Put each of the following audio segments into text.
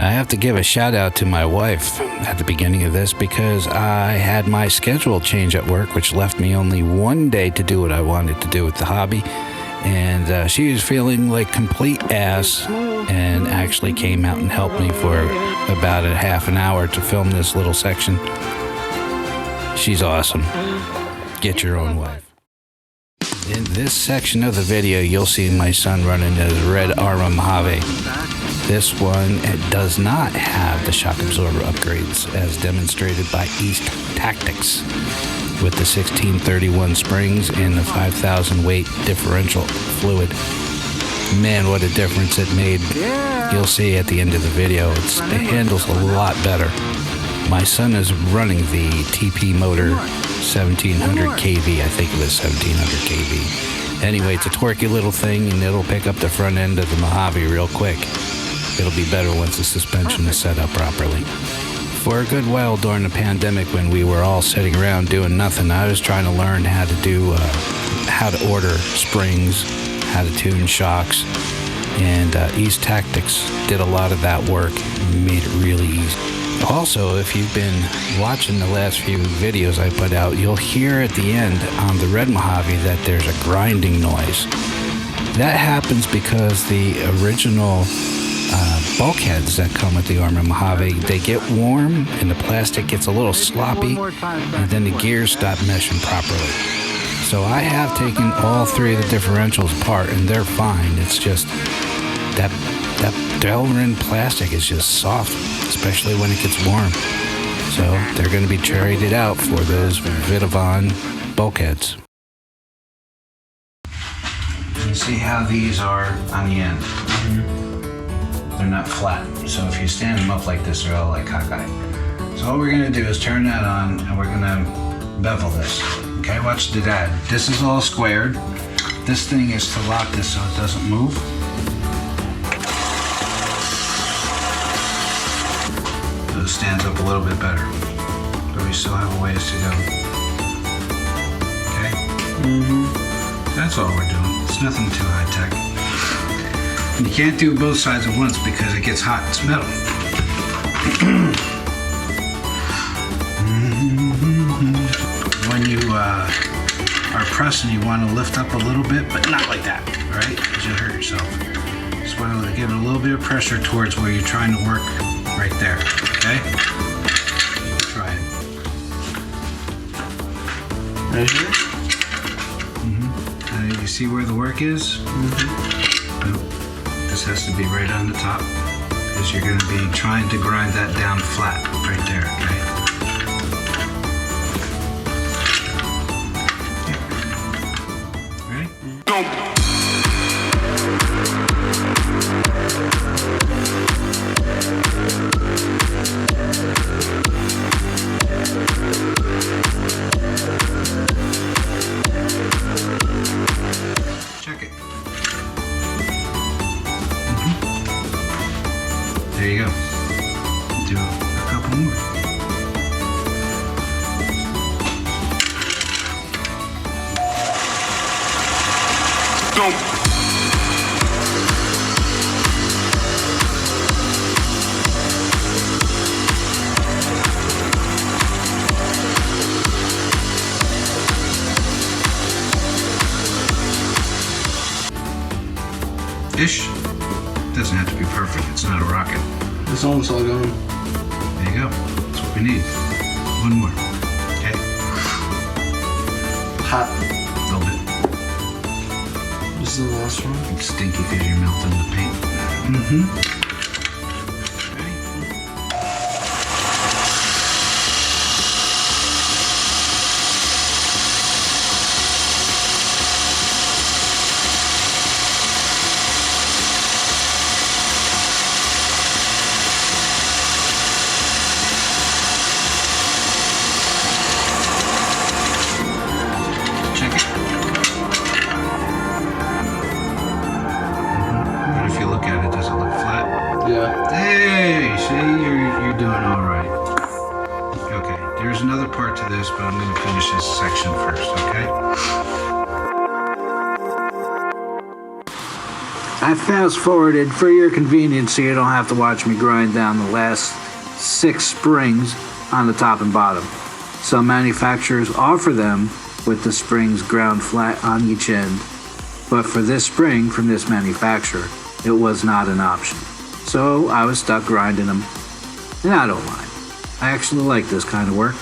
I have to give a shout out to my wife at the beginning of this because I had my schedule change at work, which left me only one day to do what I wanted to do with the hobby. And she was feeling like complete ass and actually came out and helped me for about a half an hour to film this little section. She's awesome. Get your own wife. In this section of the video, you'll see my son running his red Arrma Mojave. This one does not have the shock absorber upgrades as demonstrated by East Tactics with the 1631 springs and the 5,000 weight differential fluid. Man, what a difference it made. You'll see at the end of the video, it handles a lot better. My son is running the TP motor 1700 kV. I think it was 1700 kV. Anyway, it's a torquey little thing and it'll pick up the front end of the Mojave real quick. It'll be better once the suspension is set up properly. For a good while during the pandemic when we were all sitting around doing nothing, I was trying to learn how to order springs, how to tune shocks, and East Tactics did a lot of that work and made it really easy. Also, if you've been watching the last few videos I put out, you'll hear at the end on the red Mojave that there's a grinding noise. That happens because the original bulkheads that come with the Arrma Mojave, they get warm and the plastic gets a little sloppy and then the gears stop meshing properly. So I have taken all three of the differentials apart and they're fine. It's just that Delrin plastic is just soft, especially when it gets warm. So they're going to be traded out for those Vitavon bulkheads. You see how these are on the end? They're not flat. So if you stand them up like this, they're all like cockeyed. So what we're going to do is turn that on and we're going to bevel this. Okay, watch the dad. This is all squared. This thing is to lock this so it doesn't move. So it stands up a little bit better. But we still have a ways to go. Okay? That's all we're doing. It's nothing too high tech. And you can't do both sides at once because it gets hot. It's metal. When you are pressing, you want to lift up a little bit, but not like that, all right? Because you'll hurt yourself. Just want to give it a little bit of pressure towards where you're trying to work right there, okay? Try it. Right here? You see where the work is? This has to be right on the top because you're going to be trying to grind that down flat right there, okay? Ready? Check it. There you go. Do a couple more. Ish. Doesn't have to be perfect. It's not a rocket. It's almost all gone. There you go. That's what we need. One more. Okay. Hot. A little bit. This is the last one. It's stinky because you're melting the paint. Okay. Yeah. Hey, see, you're doing all right. Okay, there's another part to this, but I'm going to finish this section first, okay? I fast forwarded for your convenience so you don't have to watch me grind down the last 6 springs on the top and bottom. Some manufacturers offer them with the springs ground flat on each end, but for this spring from this manufacturer, it was not an option. So I was stuck grinding them, and I don't mind. I actually like this kind of work.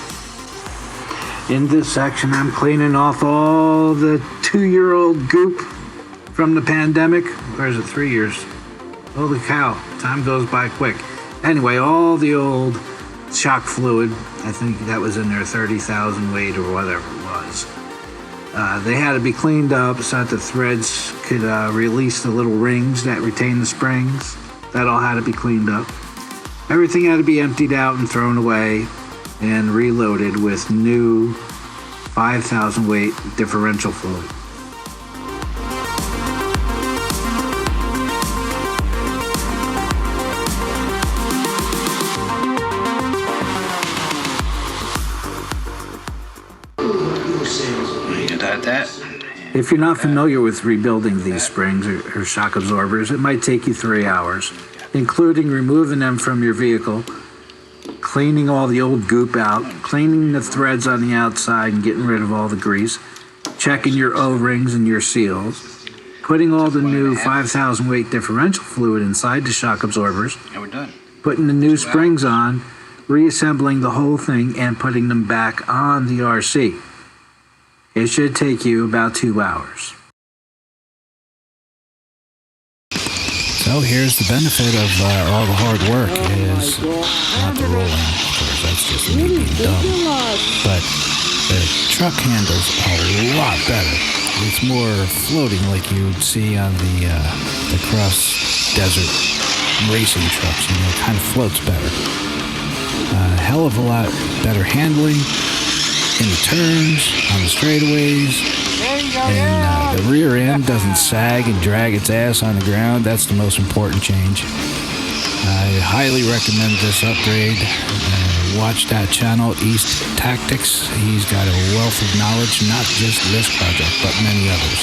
In this section, I'm cleaning off all the 2-year-old goop from the pandemic. Or is it 3 years? Holy cow, time goes by quick. Anyway, all the old shock fluid, I think that was in there 30,000 weight or whatever it was. They had to be cleaned up so that the threads could release the little rings that retain the springs. That all had to be cleaned up. Everything had to be emptied out and thrown away and reloaded with new 5,000 weight differential fluid. If you're not familiar with rebuilding these springs or shock absorbers, it might take you 3 hours, including removing them from your vehicle, cleaning all the old goop out, cleaning the threads on the outside and getting rid of all the grease, checking your O-rings and your seals, putting all the new 5,000 weight differential fluid inside the shock absorbers, And we're done. putting the new springs on, reassembling the whole thing, and putting them back on the RC. It should take you about 2 hours. So here's the benefit of all the hard work is not the rolling, of course, that's just me being dumb. But the truck handles a lot better. It's more floating like you would see on the cross-desert racing trucks. You know, it kind of floats better. A hell of a lot better handling in the turns, on the straightaways, and the rear end doesn't sag and drag its ass on the ground. That's the most important change. I highly recommend this upgrade. Watch that channel, East Tactics. He's got a wealth of knowledge, not just this project, but many others.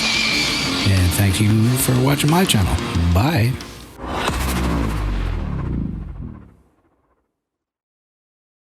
And thank you for watching my channel. Bye.